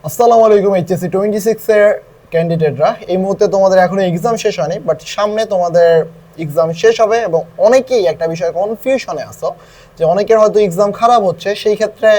আসসালামু আলাইকুম এইচএসসি 26 এর ক্যান্ডিডেটরা, এই মুহূর্তে তোমাদের এখনো এক্সাম শেষ হয়নি, বাট সামনে তোমাদের এক্সাম শেষ হবে এবং অনেকেই একটা বিষয়ে কনফিউশনে আছো যে অনেকের হয়তো এক্সাম খারাপ হচ্ছে। সেই ক্ষেত্রে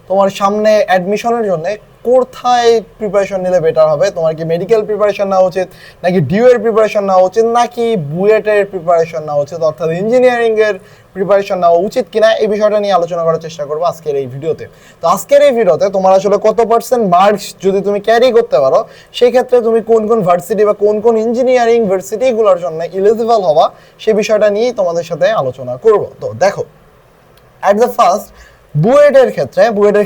তোমার সামনে অ্যাডমিশনের জন্য কোথায় প্রিপারেশন নিলে বেটার হবে? তোমার কি মেডিকেল প্রিপারেশন নেওয়া উচিত, নাকি ডিউয়ের প্রিপারেশন নেওয়া উচিত, নাকি বুয়েটের প্রিপারেশন নেওয়া উচিত, অর্থাৎ ইঞ্জিনিয়ারিংয়ের প্রিপারেশন নেওয়া উচিত কিনা, এই বিষয়টা নিয়ে আলোচনা করার চেষ্টা করবো আজকের এই ভিডিওতে। তো আজকের এই ভিডিওতে তোমার আসলে কত পার্সেন্ট মার্কস যদি তুমি ক্যারি করতে পারো, সেই ক্ষেত্রে তুমি কোন কোন ভার্সিটি বা কোন কোন ইঞ্জিনিয়ারিং ভার্সিটিগুলোর জন্য এলিজিবল হবা, সেই বিষয়টা নিয়েই তোমাদের সাথে আলোচনা করব। তো দেখো, অ্যাট দ্য ফার্স্ট বুয়েটের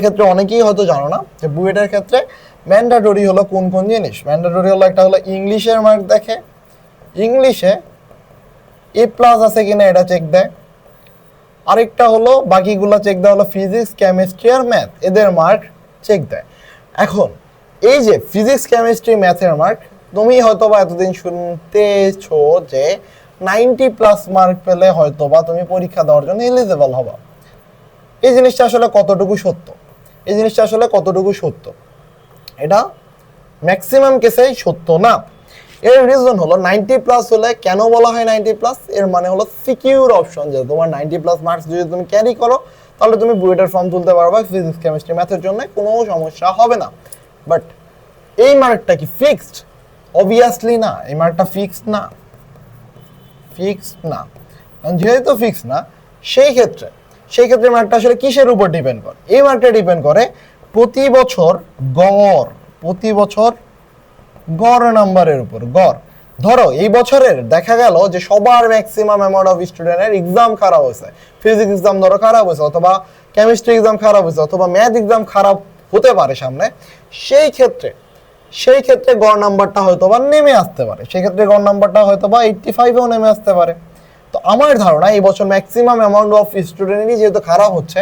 ক্ষেত্রে অনেকেই হয়তো জানো না যে বুয়েটের ক্ষেত্রে ম্যান্ডেটরি হলো কোন কোন জিনিস। ম্যান্ডেটরি হলো, একটা হলো ইংলিশের মার্ক দেখে, ইংলিশে A+ আছে কিনা এটা চেক দেয়। আরেকটা হলো বাকিগুলো চেক দেয় হলো ফিজিক্স, কেমিস্ট্রি আর ম্যাথ, এদের মার্ক চেক দেয়। এখন এই যে ফিজিক্স, কেমিস্ট্রি, ম্যাথের মার্ক, তুমি হয়তো বা এতদিন শুনতেছো যে 90+ মার্ক পেলে হয়তো বা তুমি পরীক্ষা দেওয়ার জন্য এলিজিবল হবা। এই জিনিসটা আসলে কতটুকু সত্য? এটা ম্যাক্সিমাম কেসেই সত্য না। এর রিজন হলো 90+ হলে কেন বলা হয় 90+? এর মানে হলো সিকিউর অপশন, যে তোমার 90+ মার্কস যদি তুমি ক্যারি করো তাহলে তুমি বুয়েটের ফর্ম তুলতে পারবা ফিজিক্স, কেমিস্ট্রি, ম্যাথের জন্য কোনো সমস্যা হবে না। বাট এই মার্কটা কি ফিক্সড? অবভিয়াসলি না, এই মার্কটা ফিক্সড না। যেহেতু ফিক্সড না, সেই ক্ষেত্রে মার্কটা আসলে কিসের উপর ডিপেন্ড করে? এই মার্কটা ডিপেন্ড করে প্রতি বছর গড় নাম্বারের উপর। ধরো এই বছরের দেখা গেল যে সবার ম্যাক্সিমাম অ্যামাউন্ট অফ স্টুডেন্টের এক্সাম খারাপ হয়েছে, ফিজিক্স এক্সাম ধরো খারাপ হয়েছে, অথবা কেমিস্ট্রি এক্সাম খারাপ হয়েছে, অথবা ম্যাথ এক্সাম খারাপ হতে পারে সামনে। সেই ক্ষেত্রে গড় নাম্বারটা হয়তো বা নেমে আসতে পারে, 85-এও নেমে আসতে পারে। তো আমার ধারণা এই বছর ম্যাক্সিমাম অ্যামাউন্ট অফ স্টুডেন্টই যেহেতু খারাপ হচ্ছে,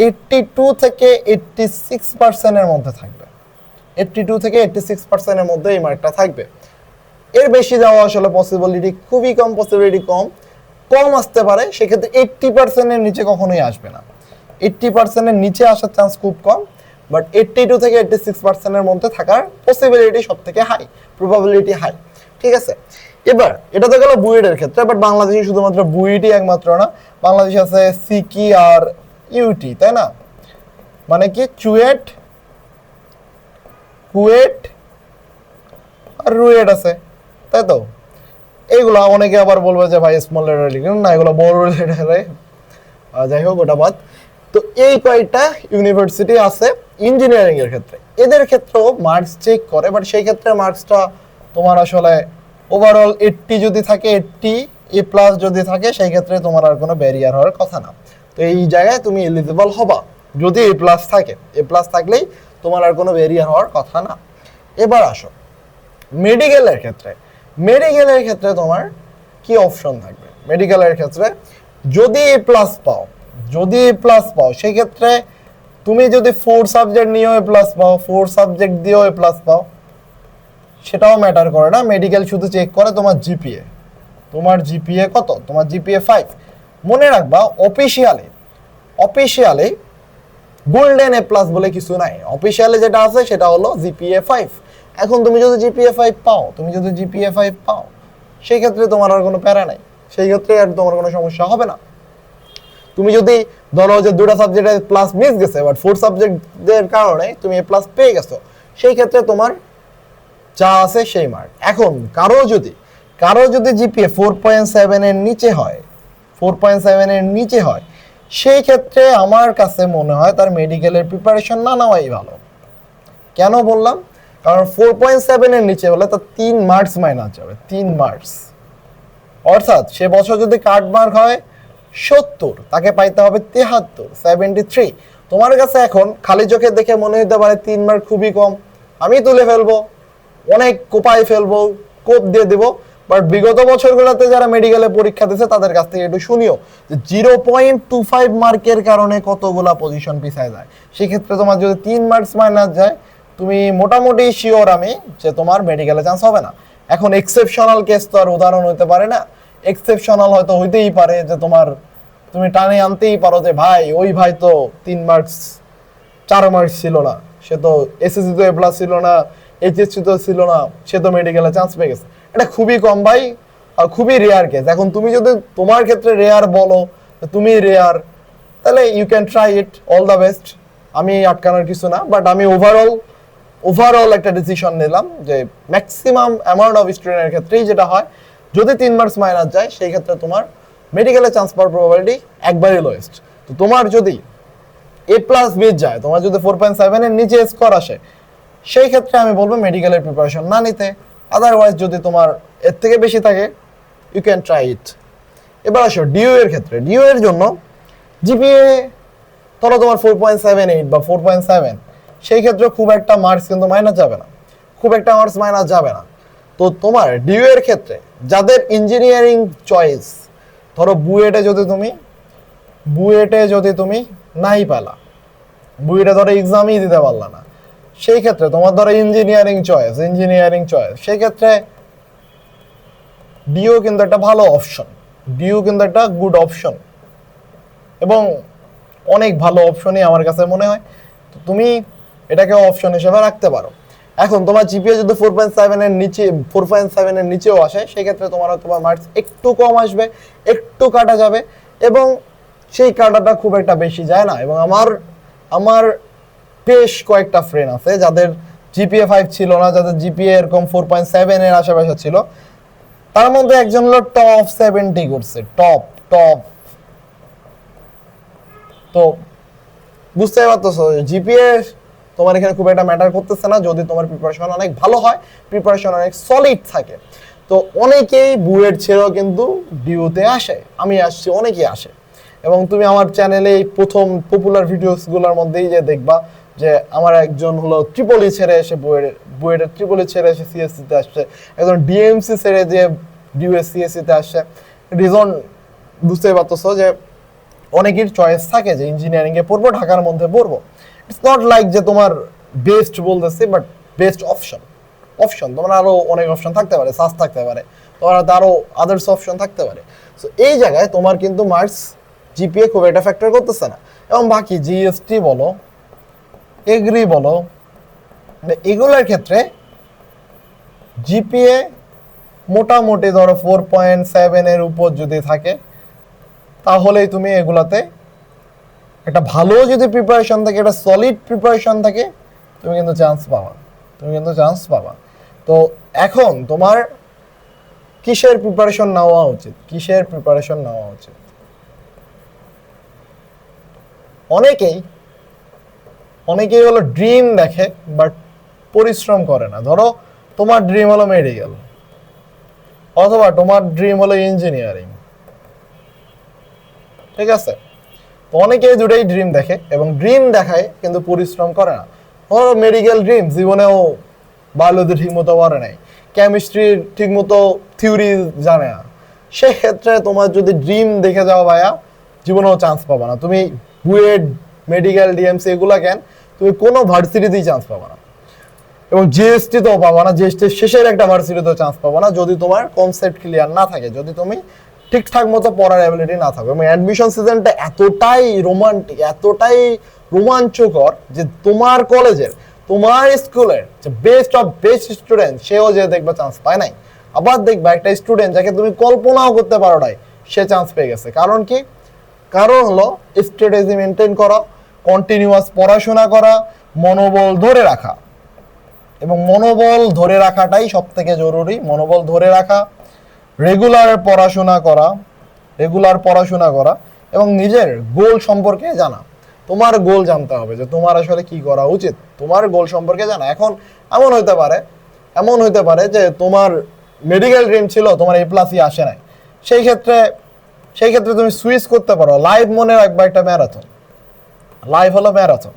82 থেকে 86%-এর মধ্যে থাকবে। 82 থেকে 86%-এর মধ্যে এই মার্কটা থাকবে। এর বেশি যাওয়া আসলে পসিবিলিটি খুবই কম আসতে পারে। সেক্ষেত্রে 80%-এর নিচে কখনোই আসবে না। 80%-এর নিচে আসার চান্স খুব কম, বাট 82 থেকে 86%-এর মধ্যে থাকার পসিবিলিটি সব থেকে হাই, প্রবাবিলিটি হাই। ঠিক আছে, এবার এটা তো গেল বুয়েটের ক্ষেত্রে। বাট বাংলাদেশে শুধুমাত্র বুয়েটই একমাত্র না, বাংলাদেশে আছে সিকি আর ইউটি, তাই না? মানে কি চুয়েট, কুয়েট আর রুয়েট আছে, তাই তো? এইগুলা অনেকে আবার বলবে যে ভাই স্মল লেটারে লিখেন না, এগুলো বড় লেটারে, যাই হোক ওটা বাদ। তো এই কয়েকটা ইউনিভার্সিটি আছে ইঞ্জিনিয়ারিং এর ক্ষেত্রে, এদের ক্ষেত্রেও মার্কস চেক করে। বাট সেই ক্ষেত্রে মার্কসটা তোমার আসলে ওভারঅল 80 যদি থাকে, 80 A+ যদি থাকে, সেই ক্ষেত্রে তোমার আর কোনো ব্যারিয়ার হওয়ার কথা না। তো এই জায়গায় তুমি এলিজিবল হবা যদি A+ থাকে। A+ থাকলেই তোমার আর কোনো ব্যারিয়ার হওয়ার কথা না। এবার আসো মেডিকেলের ক্ষেত্রে তোমার কি অপশন থাকবে? মেডিকেলের ক্ষেত্রে যদি A+ পাও, সেই ক্ষেত্রে তুমি যদি 4 সাবজেক্ট নিয়েও A+ পাও, 4 সাবজেক্ট দিয়েও A+ পাও, সেটাও ম্যাটার করে না। মেডিকেল শুধু চেক করে তোমার জিপিএ। কত? তোমার জিপিএ 5। মনে রাখবা, অফিসিয়ালি গোল্ডেন A+ বলে কিছু নাই। অফিসিয়ালি যেটা আছে সেটা হলো জিপিএ 5। এখন তুমি যদি জিপিএ 5 পাও, সেই ক্ষেত্রে তোমার আর কোনো প্যারা নাই, সেই ক্ষেত্রে আর তোমার কোনো সমস্যা হবে না। তুমি যদি ধরো যে 2টা সাবজেক্টে প্লাস মিস গেছে, বাট 4 সাবজেক্টের কারণে তুমি A+ পেয়ে গেছো, সেই ক্ষেত্রে তোমার যা আছে সেই মার্ক। এখন কারো যদি জিপিএ 4.7 এর নিচে হয়, সেই ক্ষেত্রে আমার কাছে মনে হয় তার মেডিকেলের প্রিপারেশন না নেওয়াই ভালো। কেন বললাম? কারণ 4.7 এর নিচে হলে তার 3 মার্কস মাইনাস যাবে, 3 মার্কস। অর্থাৎ সে বছর যদি কাট মার্ক হয় 70, তাকে পাইতে হবে 73। তোমার কাছে এখন খালি চোখে দেখে মনে হতে পারে 3 মার্ক খুবই কম, আমি তুলে ফেলবো, অনেক কোপায় ফেলবো, কোপ দিয়ে দেবো। বাট বিগত বছরগুলোতে যারা মেডিকেলে পরীক্ষা দিচ্ছে তাদের কাছ থেকে একটু শুনিও যে 0.25 মার্কের কারণে কতগুলা পজিশন পিছায় যায়। সেক্ষেত্রে তোমার যদি 3 মার্কস মাইনাস যায়, তুমি মোটামুটি শিওর আমি যে তোমার মেডিকেলে চান্স হবে না। এখন এক্সেপশনাল কেস তো আর উদাহরণ হতে পারে না। এক্সেপশনাল হয়তো হইতেই পারে যে তুমি টানে আনতেই পারো যে ওই ভাই তো 3 মার্কস 4 মার্কস ছিল না, সে তো এসএসসি তো এ প্লাস ছিল না, এইচএসসি তো ছিল না, সে তো মেডিকেলে চান্স পেয়ে গেছে। এটা খুবই কম ভাই, আর খুবই রেয়ার কেস। এখন তুমি যদি তোমার ক্ষেত্রে রেয়ার বলো, তুমি রেয়ার, তাহলে you can try it, all the best. আমি আটকানোর কিছু না, বাট আমি ওভারঅল একটা ডিসিশন নিলাম যে ম্যাক্সিমাম অ্যামাউন্ট অফ স্টুডেন্টের ক্ষেত্রেই যেটা হয়, যদি 3 মার্কস মাইনাস যায় সেই ক্ষেত্রে তোমার মেডিকেলে চান্স পাওয়ার প্রবাবিলিটি একবারই লোয়েস্ট। তো তোমার যদি এ প্লাস বেজ যায়, তোমার যদি 4.7 এর নিচে স্কোর আসে, সেই ক্ষেত্রে আমি বলবো মেডিকেলের প্রিপারেশন না নিতে। আদারওয়াইজ যদি তোমার এর থেকে বেশি থাকে, ইউ ক্যান ট্রাই ইট। এবার আসো ডিইউ এর ক্ষেত্রে। ডিইউ এর জন্য জিপিএ ধরো তোমার 4.78 বা 4.7, সেই ক্ষেত্রে খুব একটা মার্কস কিন্তু মাইনাস যাবে না, খুব একটা মার্কস মাইনাস যাবে না। তো তোমার ডিইউ এর ক্ষেত্রে যাদের ইঞ্জিনিয়ারিং চয়েস, ধরো বুয়েটে যদি তুমি নাই পেলা, বুয়েটে ধরো এক্সামই দিতে পারলা না, সেই ক্ষেত্রে তোমার ধরো ইঞ্জিনিয়ারিং চয়েস, সেই ক্ষেত্রে ডিইউ কিন্তু একটা ভালো অপশন, ডিইউ কিন্তু একটা গুড অপশন এবং অনেক ভালো অপশনই আমার কাছে মনে হয়। তো তুমি এটাকে অপশন হিসেবে রাখতে পারো। এখন তোমার জিপিএ যদি 4.7 এর নিচেও আসে, সেক্ষেত্রে তোমার মার্কস একটু কম আসবে, একটু কাটা যাবে, এবং সেই কাটাটা খুব একটা বেশি যায় না। এবং আমার বেশ কয়েকটা ফ্রেন্ড আছে যাদের জিপিএ 5 ছিল না, যাদের জিপিএ এরকম 4.7 এর আশেপাশে ছিল, তার মধ্যে একজন হলো টপ 70 করছে, টপ। তো বুঝতেই পারতেছো জিপিএ তোমার এখানে খুব একটা ম্যাটার করতেছে না, যদি তোমার প্রিপারেশন অনেক ভালো হয়, প্রিপারেশন অনেক সলিড থাকে। তো অনেকেই বুয়েট ছেড়েও কিন্তু ডিইউতে আসে, আমি আসছি, অনেকেই আসে। এবং তুমি আমার চ্যানেলে এই প্রথম পপুলার ভিডিওসগুলোর মধ্যেই যে দেখবা যে আমার একজন হলো ট্রিপলি ছেড়ে এসে বুয়েটের ট্রিপলি ছেড়ে এসে সিএসসিতে আসছে, একজন ডিএমসি ছেড়ে যে ডিউএস সিএসসিতে আসছে। রিজন বুঝতেই পারতেছো যে অনেকের চয়েস থাকে যে ইঞ্জিনিয়ারিংয়ে পড়বো, ঢাকার মধ্যে পড়বো। ইটস নট লাইক যে তোমার বেস্ট বলতেছি, বাট বেস্ট অপশন তোমার আরো অনেক অপশন থাকতে পারে, সাস থাকতে পারে, তোমার আরো আদার্স অপশন থাকতে পারে। সো এই জায়গায় তোমার কিন্তু মার্কস জিপিএ খুব একটা ফ্যাক্টর করতেছে না। এবং বাকি জিএসটি বলো, এগ্রি বলো, মানে এগুলোর ক্ষেত্রে জিপিএ মোটামুটি ধরো 4.7 এর উপর যদি থাকে, তাহলেই তুমি এগুলাতে একটা ভালো যদি প্রিপারেশন থাকে, একটা সলিড প্রিপারেশন থাকে, তুমি কিন্তু চান্স পাবা। তো এখন তোমার কিসের প্রিপারেশন নেওয়া উচিত? অনেকেই হলো ড্রিম দেখে বাট পরিশ্রম করে না। ধরো তোমার ড্রিম হলো মেডিকেল, অথবা তোমার ড্রিম হলো ইঞ্জিনিয়ারিং, ঠিক আছে? তো অনেকেই দুটোই ড্রিম দেখে এবং ড্রিম দেখায় কিন্তু পরিশ্রম করে না। ধরো মেডিকেল ড্রিম, জীবনেও বায়োলজি ঠিক মতো পড়ে নাই, কেমিস্ট্রি ঠিক মতো থিওরি জানে না, সেক্ষেত্রে তোমার যদি ড্রিম দেখে যাও ভাইয়া, জীবনেও চান্স পাবা না। তুমি বুয়েট, মেডিকেল, ডিএমসি এগুলা কেন, তুমি কোনো ভার্সিটিতেই চান্স পাবা না। এবং জিএসটি তো পাবা না, জিএসটি শেষের একটা ভার্সিটিতেও চান্স পাবা না, যদি তোমার কনসেপ্ট ক্লিয়ার না থাকে, যদি তুমি ঠিকঠাক মতো পড়ার অ্যাবিলিটি না থাকে। এবং অ্যাডমিশন সিজনটা এতটাই রোমাঞ্চকর যে তোমার কলেজের, তোমার স্কুলের যে বেস্ট অফ বেস্ট স্টুডেন্ট, সেও যে দেখবে চান্স পায় নাই। আবার দেখবা একটা স্টুডেন্ট যাকে তুমি কল্পনাও করতে পারো নাই, সে চান্স পেয়ে গেছে। কারণ কি? কারণ হলো স্ট্র্যাটেজি মেনটেন করা, কন্টিনিউয়াস পড়াশোনা করা, মনোবল ধরে রাখা। এবং মনোবল ধরে রাখাটাই সব থেকে জরুরি। মনোবল ধরে রাখা, রেগুলার পড়াশোনা করা এবং নিজের গোল সম্পর্কে জানা। তোমার গোল জানতে হবে যে তোমার আসলে কি করা উচিত, তোমার গোল সম্পর্কে জানা। এখন এমন হইতে পারে যে তোমার মেডিকেল ড্রিম ছিল, তোমার এ প্লাসই আসে নাই, সেই ক্ষেত্রে তুমি সুইচ করতে পারো। লাইফ মনে রাখবা একটা ম্যারাথন, লাইফ হলো ম্যারাথন।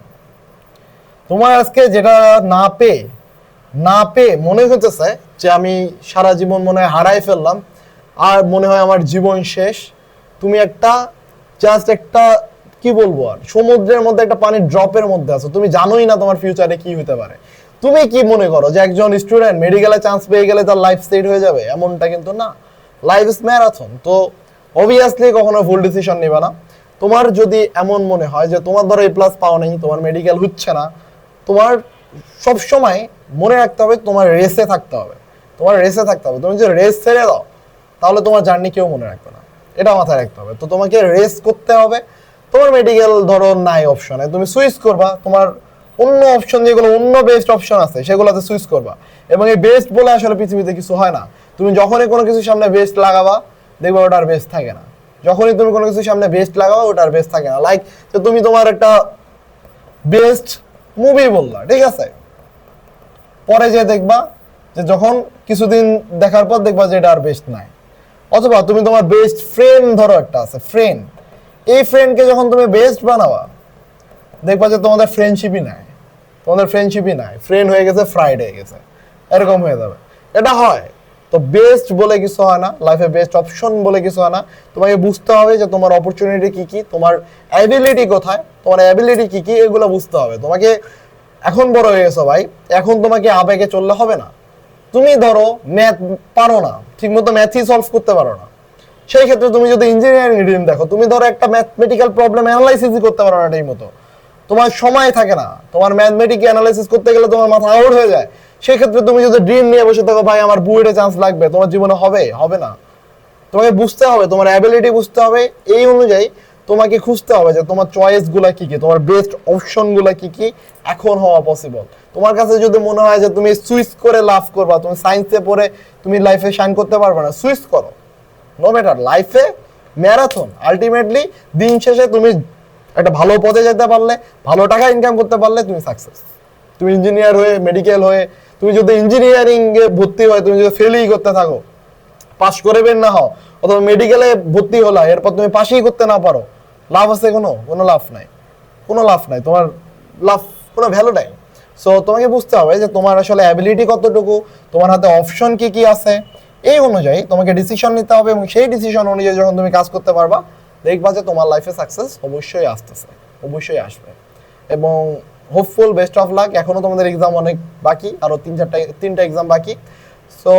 তোমার আজকে যেটা না পেয়ে মনে হতেছে যে আমি সারা জীবন মনে হয় হারাই ফেললাম, আর মনে হয় আমার জীবন শেষ, তুমি জাস্ট একটা কি বলবো, আর সমুদ্রের মধ্যে একটা পানির ড্রপের মধ্যে আছো, তুমি জানোই না তোমার ফিউচারে কি হতে পারে। তুমি কি মনে করো যে একজন স্টুডেন্ট মেডিকেলে চান্স পেয়ে গেলে তার লাইফ সেট হয়ে যাবে? এমনটা কিন্তু না, লাইফ ইজ ম্যারাথন। তো অবভিয়াসলি কখনো ভুল ডিসিশন নিবে না। তোমার যদি এমন মনে হয় যে তোমার ধরো এ প্লাস পাও নাই, তোমার মেডিকেল হচ্ছে না, তোমার সব সময় মনে রাখতে হবে তোমার রেসে থাকতে হবে, তোমার রেসে থাকতে হবে। তুমি যদি রেস ছেড়ে দাও তাহলে তোমার জার্নি কেউ মনে রাখবে না, এটা মাথায় রাখতে হবে। তো তোমাকে রেস করতে হবে। তোমার মেডিকেল ধরো নাই অপশনে, তুমি সুইচ করবা, তোমার অন্য অপশন যেগুলো অন্য বেস্ট অপশন আছে সেগুলোতে সুইচ করবা। এবং এই বেস্ট বলে আসলে পৃথিবীতে কিছু হয় না। তুমি যখনই কোনো কিছুর সামনে বেস্ট লাগাবা দেখবে ওটার বেস্ট থাকে না। যখনই তুমি কোনো কিছুর সামনে বেস্ট লাগাবা ওটার বেস্ট থাকে না। লাইক যে তুমি তোমার একটা বেস্ট মুভি বললা, ঠিক আছে, পরে যে দেখবা যে যখন কিছুদিন দেখার পর দেখবা যে এটা আর বেস্ট নাই। অথবা তুমি তোমার বেস্ট ফ্রেন্ড ধরো একটা আছে ফ্রেন্ড, এই ফ্রেন্ডকে যখন তুমি বেস্ট বানাবা দেখবা যে তোমাদের ফ্রেন্ডশিপই নাই, তোমাদের ফ্রেন্ডশিপই নাই, ফ্রেন্ড হয়ে গেছে ফ্রাইড হয়ে গেছে, এরকম হয়ে যাবে। এটা হয়। তো বেস্ট বলে কিছু হয় না লাইফে, বেস্ট অপশন বলে কিছু হয় না। তোমাকে বুঝতে হবে যে তোমার অপরচুনিটি কি কি, তোমার অ্যাবিলিটি কোথায়, তোমার অ্যাবিলিটি কি কি, এগুলো বুঝতে হবে তোমাকে। এখন বড় হয়ে গেছো ভাই, এখন তোমাকে আবেগে চললে হবে না। তুমি ধরো ম্যাথ পারো না, ঠিকমতো ম্যাথই সলভ করতে পারো না, সেই ক্ষেত্রে তুমি যদি ইঞ্জিনিয়ারিং রিডিং দেখো, তুমি ধরো একটা ম্যাথমেটিক্যাল প্রবলেম অ্যানালাইসিসই করতে পারো না ঠিক মতো, তোমার সময় থাকে না, তোমার ম্যাথমেটিক অ্যানালাইসিস করতে গেলে তোমার মাথা আউট হয়ে যায়। সেই ক্ষেত্রে তুমি যদি ড্রিম নিয়ে বসে থাকো ভাই আমার বুয়েটে চান্স লাগবে, তোমার জীবনে হবে হবে না। তোমাকে বুঝতে হবে, তোমার অ্যাবিলিটি বুঝতে হবে, এই অনুযায়ী তোমাকে খুঁজতে হবে যে তোমার চয়েস গুলা কি কি, তোমার বেস্ট অপশন গুলা কি কি এখন হওয়া পসিবল। তোমার কাছে যদি মনে হয় যে তুমি সুইচ করে লাভ করবা, তুমি সায়েন্সে পড়ে তুমি লাইফে শাইন করতে পারবে না, সুইচ করো। নো ম্যাটার, লাইফে ম্যারাথন, আলটিমেটলি দিন শেষে তুমি একটা ভালো পদে যেতে পারলে, ভালো টাকা ইনকাম করতে পারলে তুমি সাকসেস। তুমি ইঞ্জিনিয়ার হয়ে, মেডিকেল হয়ে, তুমি যদি ইঞ্জিনিয়ারিং এ ভর্তি হয়, তুমি যদি ফেলই করতে থাকো, পাশ করে বের না হও, অথবা মেডিকেলে ভর্তি হলা এরপর তুমি পাশই করতে না পারো, লাভ আছে কোনো? কোনো লাভ নাই, কোনো লাভ নাই, তোমার লাভ কোনো ভ্যালু নাই। সো তোমাকে বুঝতে হবে যে তোমার আসলে অ্যাবিলিটি কতটুকু, তোমার হাতে অপশন কি কি আছে, এই অনুযায়ী তোমাকে ডিসিশন নিতে হবে। এবং সেই ডিসিশন অনুযায়ী যখন তুমি কাজ করতে পারবা দেখবা যে তোমার লাইফে সাকসেস অবশ্যই আসতেছে, অবশ্যই আসবে। এবং হোপফুল, বেস্ট অফ লাক। এখনো তোমাদের এক্সাম অনেক বাকি, আরো তিনটা এক্সাম বাকি। সো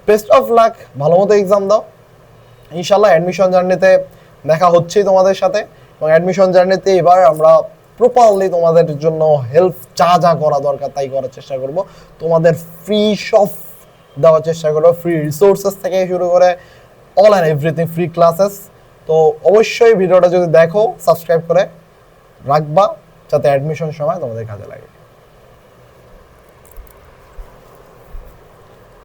বেস্ট অফ লাক, ভালো মতো এক্সাম দাও ইনশাল্লাহ। অ্যাডমিশন জার্নিতে দেখা হচ্ছেই তোমাদের সাথে, এবং অ্যাডমিশন জার্নিতে এবার আমরা প্রপারলি তোমাদের জন্য হেল্প যা যা করা দরকার তাই করার চেষ্টা করব। তোমাদের ফ্রি সব দেওয়ার চেষ্টা করবো, ফ্রি রিসোর্সেস থেকে শুরু করে all and everything, free classes. তো অবশ্যই ভিডিওটা যদি দেখো সাবস্ক্রাইব করে রাখবা যাতে অ্যাডমিশন সময় তোমাদের কাজে লাগে।